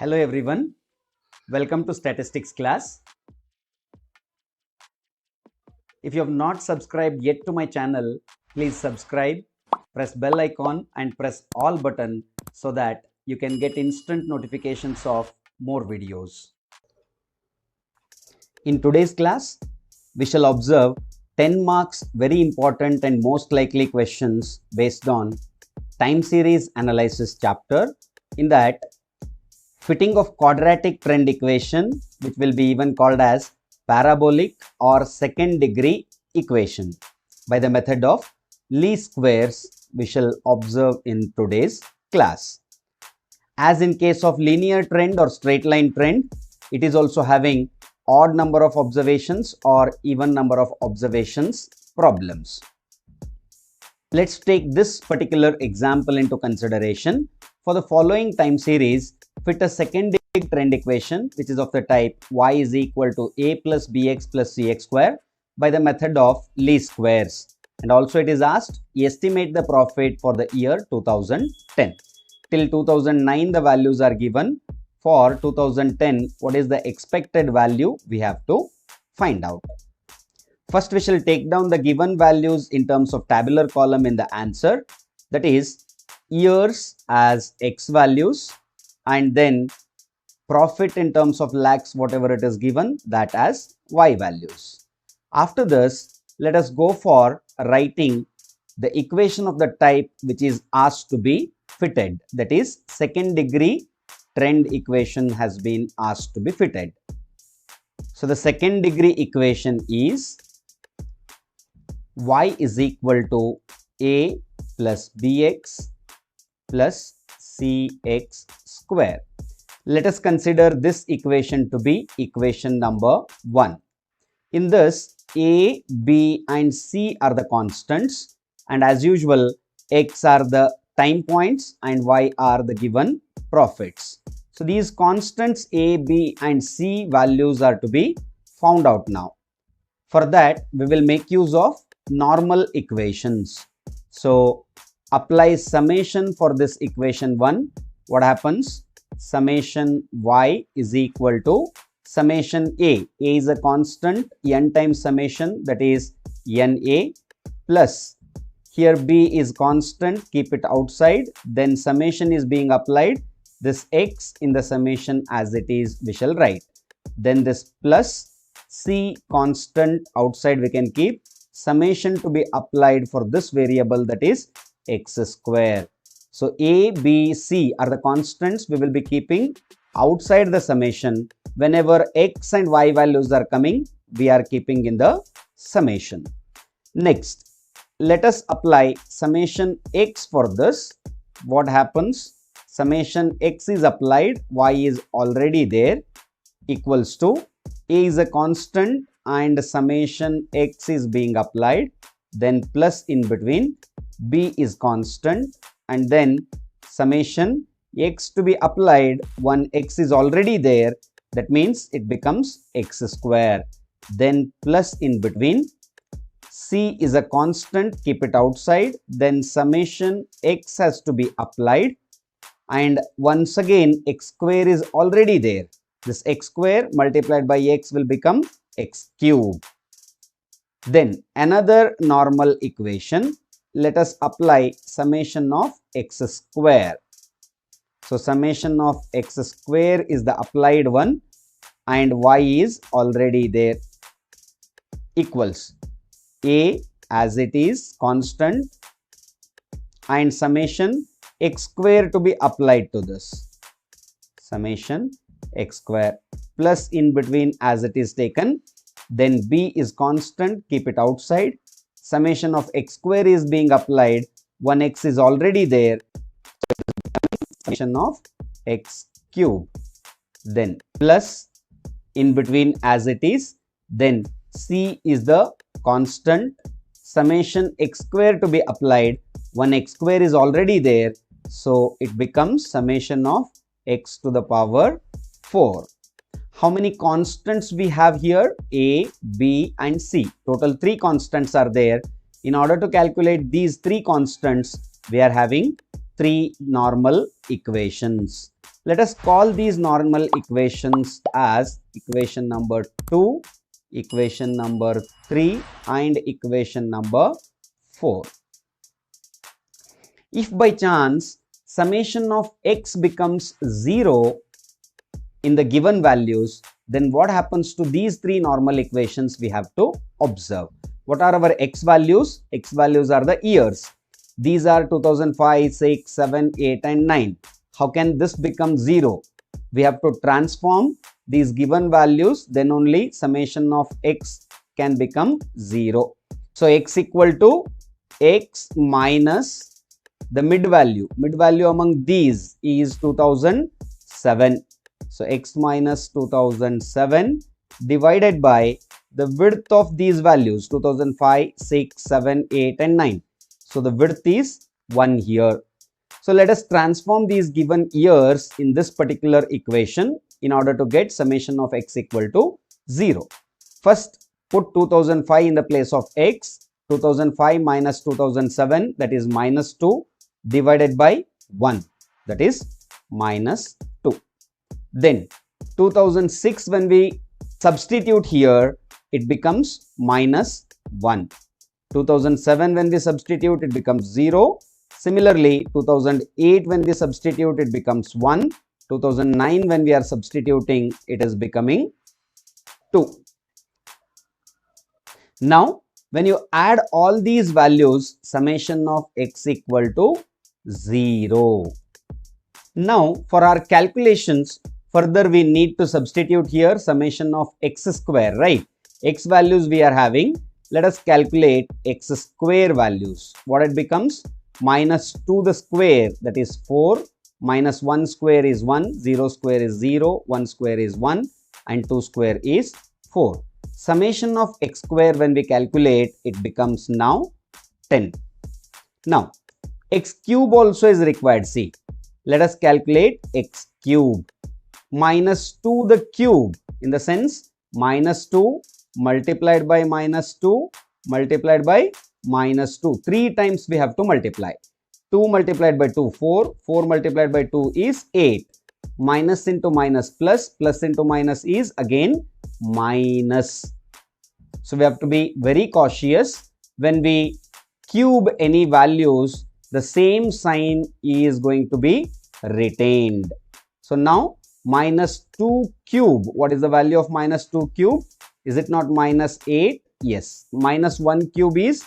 Hello everyone, welcome to statistics class. If you have not subscribed yet to my channel, please subscribe, press bell icon and press all button so that you can get instant notifications of more videos. In today's class, we shall observe 10 marks very important and most likely questions based on time series analysis chapter. In that, fitting of quadratic trend equation, which will be even called as parabolic or second degree equation by the method of least squares, we shall observe in today's class. As in case of linear trend or straight line trend, it is also having odd number of observations or even number of observations problems. Let's take this particular example into consideration. For the following time series, fit a second degree trend equation which is of the type y is equal to a plus bx plus cx square by the method of least squares. And also it is asked, estimate the profit for the year 2010. Till 2009 the values are given. For 2010, what is the expected value we have to find out. First, we shall take down the given values in terms of tabular column in the answer, that is years as x values, and then profit in terms of lakhs, whatever it is given, that as y values. After this, let us go for writing the equation of the type which is asked to be fitted, that is second degree trend equation has been asked to be fitted. So the second degree equation is y is equal to a plus bx plus cx square. Let us consider this equation to be equation number 1. In this, a, b and c are the constants, and as usual x are the time points and y are the given profits. So these constants a, b and c values are to be found out now. For that, we will make use of normal equations. So apply summation for this equation 1. What happens? Summation y is equal to summation a. A is a constant, n times summation, that is na, plus here b is constant, keep it outside, then summation is being applied, this x in the summation as it is we shall write, then this plus c constant outside we can keep, summation to be applied for this variable, that is x square. So a, b, c are the constants we will be keeping outside the summation. Whenever x and y values are coming, we are keeping in the summation. Next, let us apply summation x for this. What happens? Summation x is applied, y is already there, equals to a is a constant and summation x is being applied, then plus in between, b is constant, and then summation x to be applied, one x is already there, that means it becomes x square, then plus in between, c is a constant, keep it outside, then summation x has to be applied, and once again x square is already there. This x square multiplied by x will become x cube. Then another normal equation, let us apply summation of x square. So summation of x square is the applied one and y is already there, equals a as it is constant and summation x square to be applied to this, summation x square plus in between as it is taken, then b is constant, keep it outside, summation of x square is being applied, one x is already there, summation of x cube, then plus in between as it is, then c is the constant, summation x square to be applied, one x square is already there, so it becomes summation of x to the power 4. How many constants we have here? A, B and C. Total 3 constants are there. In order to calculate these 3 constants, we are having 3 normal equations. Let us call these normal equations as equation number 2, equation number 3 and equation number 4. If by chance summation of x becomes 0 in the given values, then what happens to these three normal equations we have to observe. What are our x values? X values are the years. These are 2005, 6, 7, 8 and 9. How can this become 0? We have to transform these given values, then only summation of x can become 0. So x equal to x minus the mid value among these is 2007. So x minus 2007 divided by the width of these values 2005, 6, 7, 8 and 9. So the width is 1 here. So let us transform these given years in this particular equation in order to get summation of x equal to 0. First put 2005 in the place of x. 2005 minus 2007, that is minus 2, divided by 1, that is minus 2. Then 2006, when we substitute here, it becomes minus 1. 2007 when we substitute, it becomes 0. Similarly, 2008 when we substitute, it becomes 1. 2009 when we are substituting, it is becoming 2. Now when you add all these values, summation of x equal to 0. Now for our calculations, further we need to substitute here summation of x square, right? X values we are having. Let us calculate x square values. What it becomes? Minus 2 the square, that is 4, minus 1 square is 1, 0 square is 0, 1 square is 1 and 2 square is 4. Summation of x square when we calculate, it becomes now 10. Now x cube also is required. See, let us calculate x cube. Minus 2 the cube, in the sense minus 2 multiplied by minus 2 multiplied by minus 2. 3 times we have to multiply. 2 multiplied by 2, 4. 4 multiplied by 2 is 8. Minus into minus plus, plus into minus is again minus. So we have to be very cautious. When we cube any values, the same sign is going to be retained. So now minus 2 cube. What is the value of minus 2 cube? Is it not minus 8? Yes. Minus 1 cube is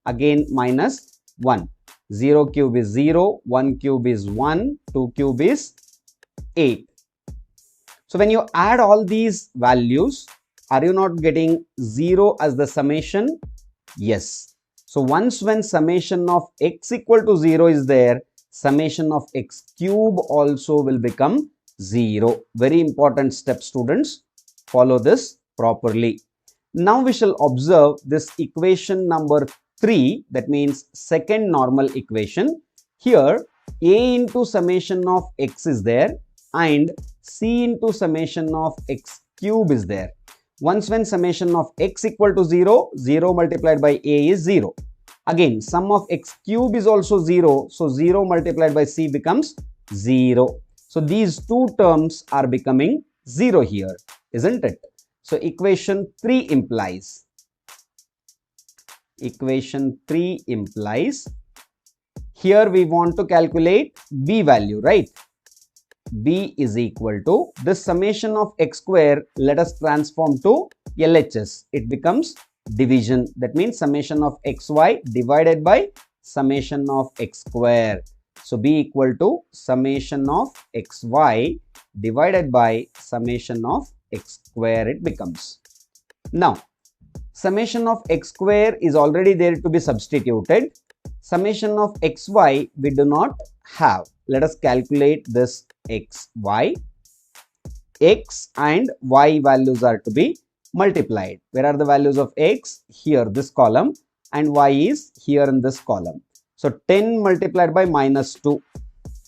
again minus 1. 0 cube is 0. 1 cube is 1. 2 cube is 8. So when you add all these values, are you not getting 0 as the summation? Yes. So once when summation of x equal to 0 is there, summation of x cube also will become 0. Very important step, students. Follow this properly. Now we shall observe this equation number 3, that means second normal equation. Here a into summation of x is there and c into summation of x cube is there. Once when summation of x equal to 0, 0 multiplied by a is 0. Again, sum of x cube is also 0, so 0 multiplied by c becomes 0. So these two terms are becoming 0 here, isn't it? So equation 3 implies, here we want to calculate b value, right? B is equal to this summation of x square. Let us transform to LHS. It becomes division. That means summation of xy divided by summation of x square. So b equal to summation of xy divided by summation of x square it becomes. Now summation of x square is already there to be substituted. Summation of xy we do not have. Let us calculate this xy. X and y values are to be multiplied. Where are the values of x? Here, this column, and y is here in this column. So 10 multiplied by minus 2.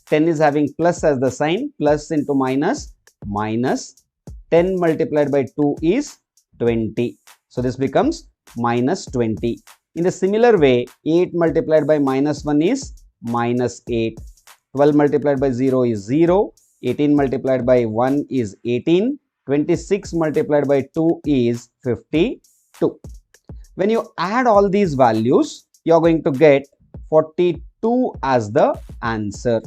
10 is having plus as the sign. Plus into minus, minus. 10 multiplied by 2 is 20. So this becomes minus 20. In the similar way, 8 multiplied by minus 1 is minus 8. 12 multiplied by 0 is 0. 18 multiplied by 1 is 18. 26 multiplied by 2 is 52. When you add all these values, you are going to get 42 as the answer.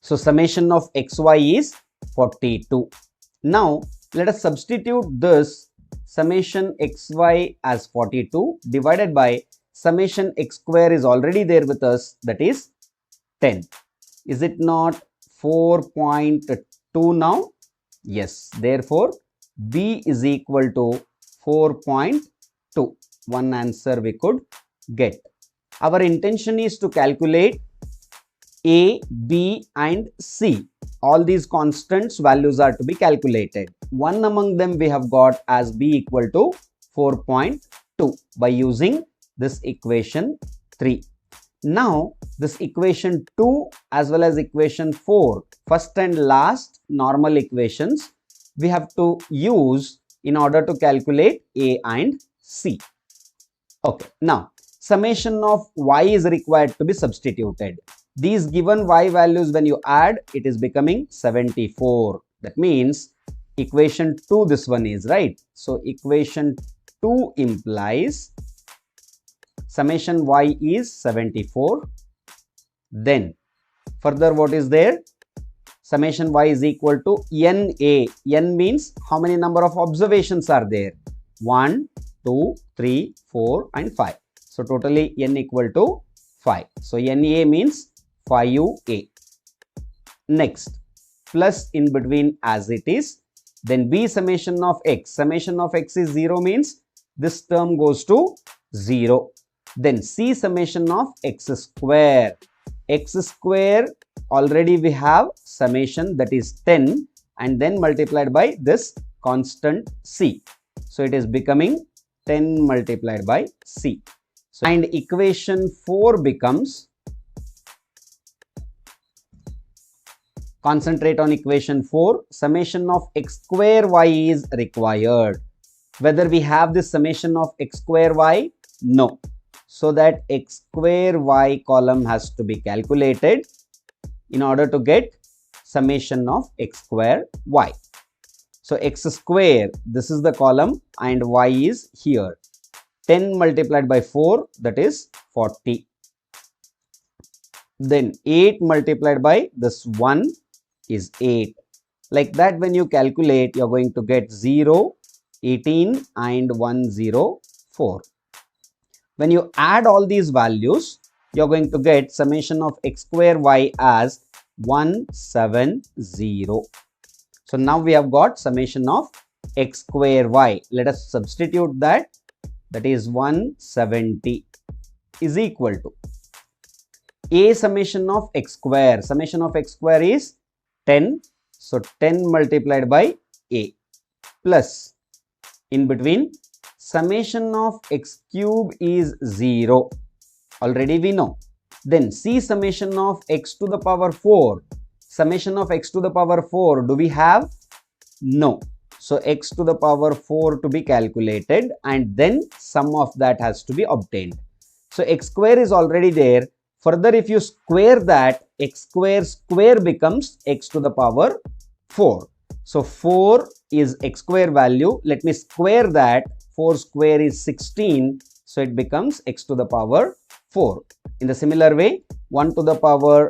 So summation of xy is 42. Now let us substitute this summation xy as 42 divided by summation x square is already there with us, that is 10. Is it not 4.2 now? Yes. Therefore, B is equal to 4.2. One answer we could get. Our intention is to calculate A, B and C. All these constants values are to be calculated. One among them we have got as B equal to 4.2 by using this equation 3. Now this equation 2 as well as equation 4, first and last normal equations, we have to use in order to calculate A and C. Okay, now summation of y is required to be substituted. These given y values, when you add, it is becoming 74. That means equation 2, this one is right. So equation 2 implies summation y is 74. Then further what is there? Summation y is equal to NA. N means how many number of observations are there? 1, 2, 3, 4 and 5. So totally n equal to 5. So NA means 5A. Next, plus in between as it is. Then B summation of x. Summation of x is 0 means this term goes to 0. Then C summation of x square. X square already we have summation, that is 10, and then multiplied by this constant C. So it is becoming 10 multiplied by C. So, and equation 4 becomes, concentrate on equation 4, summation of x square y is required. Whether we have this summation of x square y? No. So that x square y column has to be calculated in order to get summation of x square y. So x square, this is the column and y is here. 10 multiplied by 4, that is 40. Then 8 multiplied by this 1 is 8. Like that, when you calculate, you are going to get 0, 18 and 104. When you add all these values, you are going to get summation of x square y as 170. So now we have got summation of x square y. Let us substitute that. That is 170 is equal to A summation of x square. Summation of x square is 10. So 10 multiplied by A plus in between summation of x cube is 0. Already we know. Then C summation of x to the power 4. Summation of x to the power 4. Do we have? No. So x to the power 4 to be calculated and then sum of that has to be obtained. So x square is already there. Further, if you square that, x square square becomes x to the power 4. So 4 is x square value. Let me square that. 4 square is 16. So it becomes x to the power 4. In the similar way, 1 to the power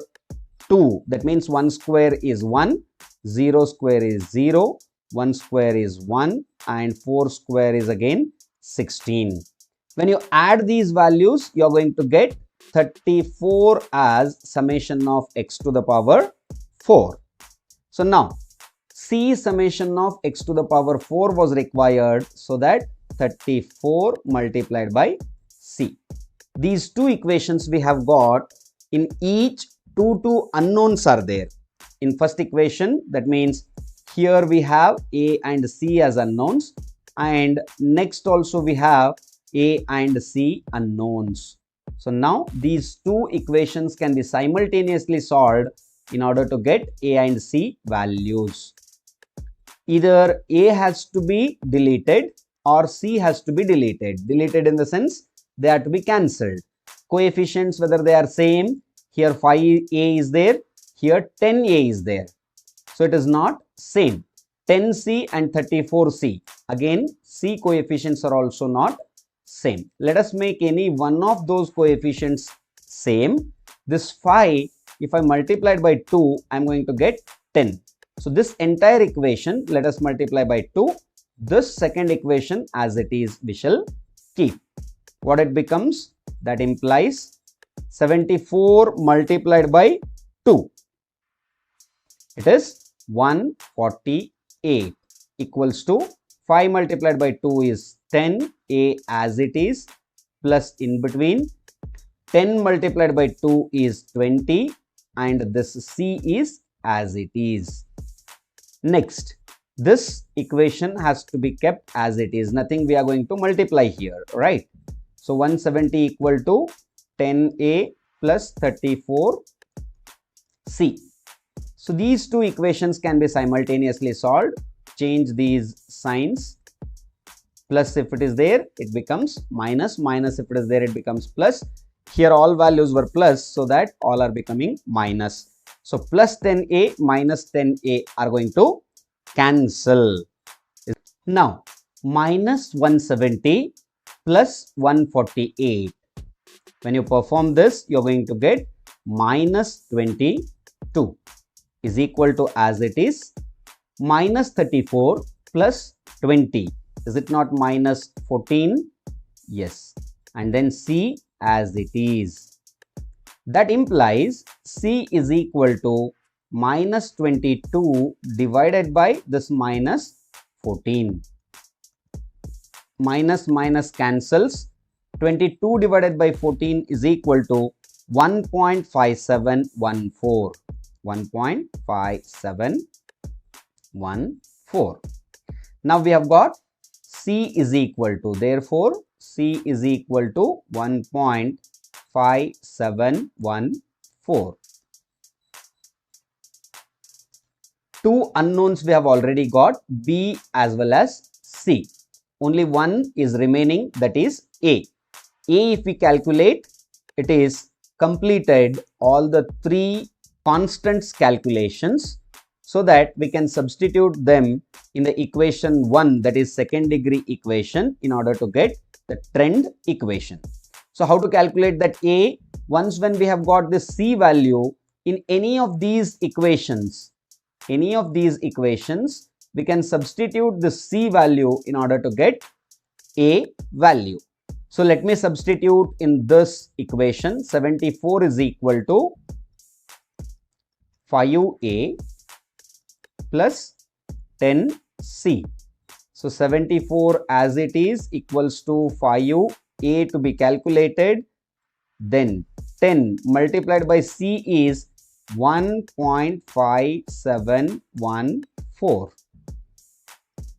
2. That means 1 square is 1. 0 square is 0. 1 square is 1 and 4 square is again 16. When you add these values, you are going to get 34 as summation of x to the power 4. So now C summation of x to the power 4 was required, so that 34 multiplied by C. These two equations we have got. In each two unknowns are there. In first equation, that means here we have A and C as unknowns, and next also we have A and C unknowns. So now these two equations can be simultaneously solved in order to get A and C values. Either A has to be deleted or C has to be deleted. Deleted in the sense they are to be cancelled. Coefficients, whether they are same, here 5A is there, here 10A is there. So it is not same. 10C and 34C. Again, C coefficients are also not same. Let us make any one of those coefficients same. This 5, if I multiply it by 2, I am going to get 10. So this entire equation, let us multiply by 2. This second equation as it is, we shall keep. What it becomes? That implies 74 multiplied by 2. It is 148 equals to 5 multiplied by 2 is 10, A as it is, plus in between 10 multiplied by 2 is 20, and this C is as it is. Next, this equation has to be kept as it is. Nothing we are going to multiply here, right? So 170 equal to 10A plus 34C. So these two equations can be simultaneously solved. Change these signs. Plus if it is there, it becomes minus. Minus if it is there, it becomes plus. Here all values were plus, so that all are becoming minus. So plus 10A minus 10A are going to cancel. Now minus 170 plus 148. When you perform this, you are going to get minus 22 is equal to as it is minus 34 plus 20. Is it not minus 14? Yes. And then C as it is. That implies C is equal to minus 22 divided by this minus 14. Minus minus cancels. 22 divided by 14 is equal to 1.5714. 1.5714. Now we have got C is equal to, therefore C is equal to 1.5714. Two unknowns we have already got, B as well as C. Only one is remaining, that is A. A, if we calculate, it is completed all the three constants calculations, so that we can substitute them in the equation 1, that is second degree equation, in order to get the trend equation. So how to calculate that A? Once when we have got this C value in any of these equations, we can substitute the C value in order to get A value. So let me substitute in this equation. 74 is equal to 5A plus 10C. So 74 as it is equals to 5A to be calculated. Then 10 multiplied by C is 1.5714.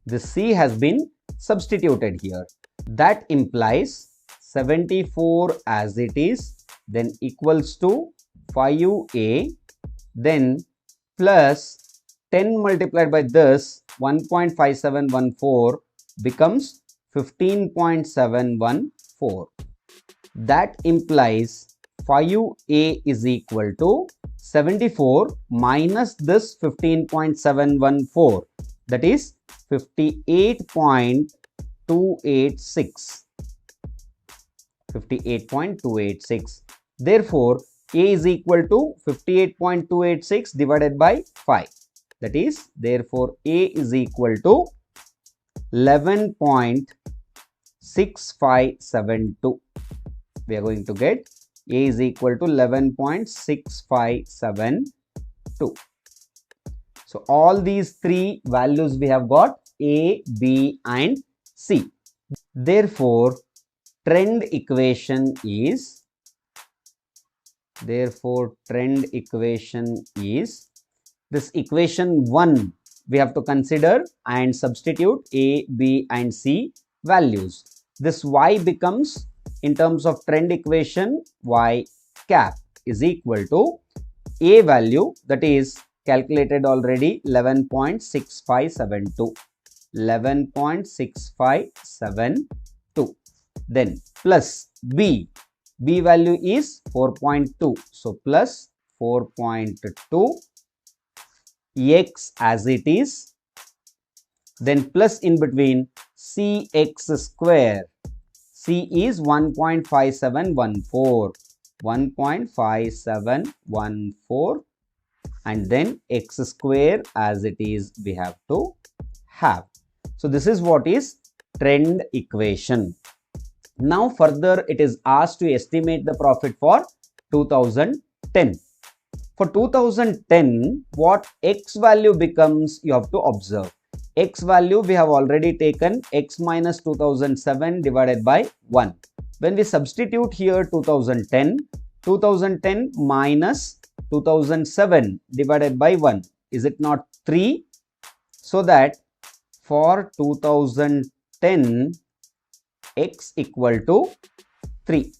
The C has been substituted here. That implies 74 as it is, then equals to 5A, then plus 10 multiplied by this 1.5714 becomes 15.714. That implies 5A is equal to 74 minus this 15.714, that is 58.286. 58.286. Therefore, A is equal to 58.286 divided by 5. That is, therefore, A is equal to 11.6572. We are going to get A is equal to 11.6572. So all these three values we have got, A, B and C. Therefore, trend equation is this equation 1 we have to consider and substitute A, B and C values. This Y becomes, in terms of trend equation, Y cap is equal to A value, that is calculated already, 11.6572. 11.6572. Then plus B value is 4.2. So plus 4.2 x as it is, then plus in between cx square. C is 1.5714, 1.5714, and then x square as it is we have to have. So this is what is trend equation. Now further it is asked to estimate the profit for 2010. For 2010, what x value becomes, you have to observe. X value we have already taken x minus 2007 divided by 1. When we substitute here 2010, 2010 minus 2007 divided by 1, is it not 3? So that for 2010, x equal to 3.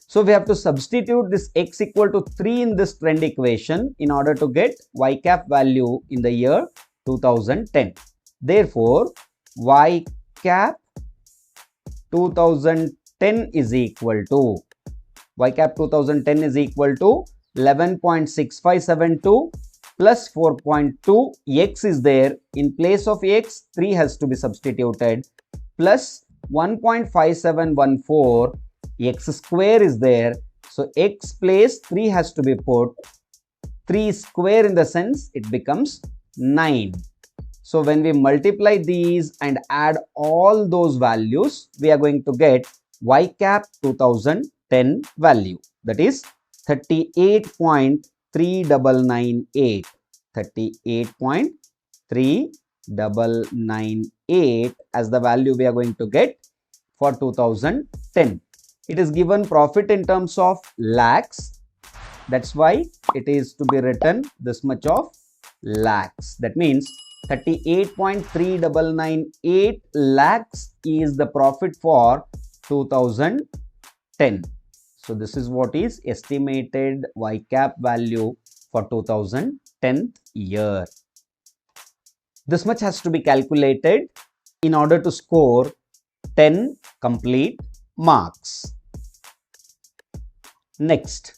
So we have to substitute this x equal to 3 in this trend equation in order to get y cap value in the year 2010. Therefore, y cap 2010 is equal to, y cap 2010 is equal to 11.6572 plus 4.2, x is there. In place of x, 3 has to be substituted, plus 1.5714, x square is there. So x place 3 has to be put. 3 square in the sense it becomes 9. So when we multiply these and add all those values, we are going to get y cap 2010 value, that is 38.3998. 38.3998 as the value we are going to get for 2010. It is given profit in terms of lakhs. That's why it is to be written this much of lakhs. That means 38.3998 lakhs is the profit for 2010. So this is what is estimated y cap value for 2010 year. This much has to be calculated in order to score 10 complete marks. Next,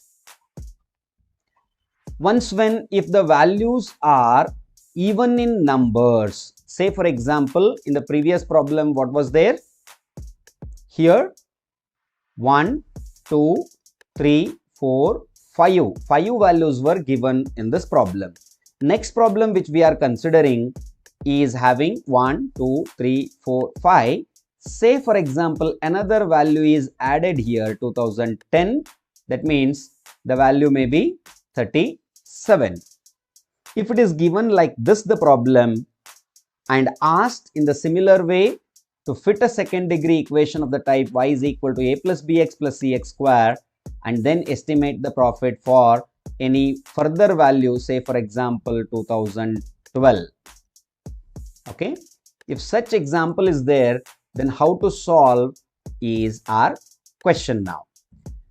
if the values are even in numbers, say for example in the previous problem what was there? Here 1, 2, 3, 4, 5. 5 values were given in this problem. Next problem which we are considering is having 1, 2, 3, 4, 5. Say for example another value is added here, 2010. That means the value may be 37. If it is given like this the problem and asked in the similar way to fit a second degree equation of the type y is equal to a plus bx plus cx square and then estimate the profit for any further value, say for example 2012. Okay, if such example is there, then how to solve is our question now.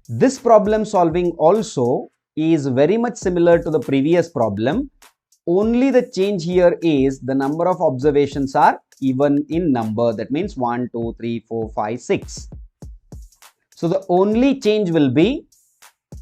This problem solving also is very much similar to the previous problem. Only the change here is the number of observations are even in number. That means 1, 2, 3, 4, 5, 6. So the only change will be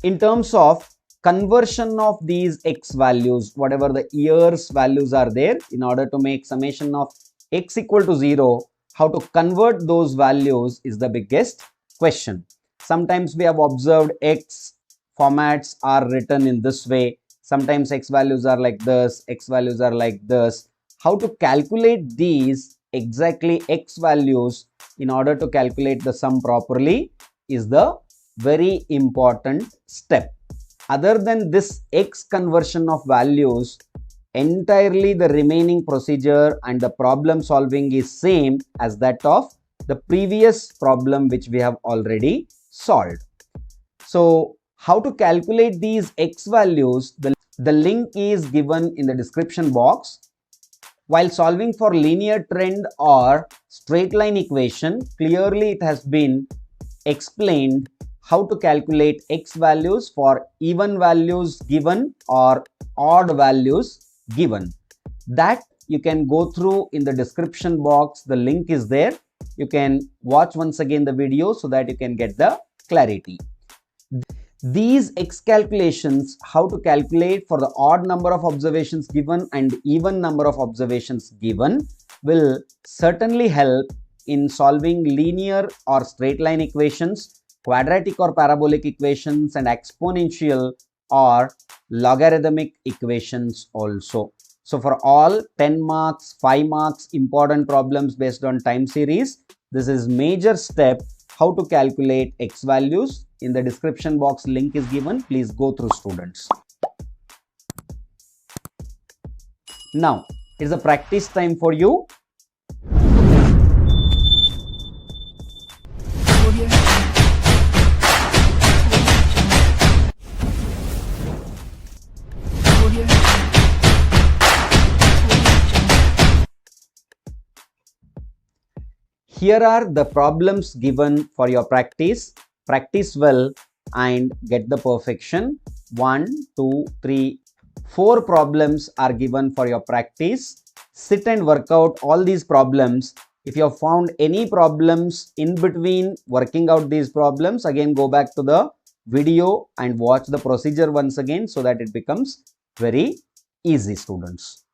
in terms of conversion of these x values, whatever the years values are there, in order to make summation of x equal to 0, how to convert those values is the biggest question. Sometimes we have observed x formats are written in this way. Sometimes x values are like this, x values are like this. How to calculate these exactly x values in order to calculate the sum properly is the very important step. Other than this x conversion of values, entirely the remaining procedure and the problem solving is same as that of the previous problem which we have already solved. So how to calculate these x values, the link is given in the description box. While solving for linear trend or straight line equation, clearly it has been explained how to calculate x values for even values given or odd values given. That you can go through in the description box. The link is there. You can watch once again the video so that you can get the clarity. These X calculations, how to calculate for the odd number of observations given and even number of observations given, will certainly help in solving linear or straight line equations, quadratic or parabolic equations, and exponential or logarithmic equations also. So for all 10 marks, 5 marks important problems based on time series, this is major step how to calculate X values. In the description box, link is given. Please go through, students. Now, it's a practice time for you. Here are the problems given for your practice. Practice well and get the perfection. 1, 2, 3, 4 problems are given for your practice. Sit and work out all these problems. If you have found any problems in between working out these problems, again go back to the video and watch the procedure once again so that it becomes very easy, students.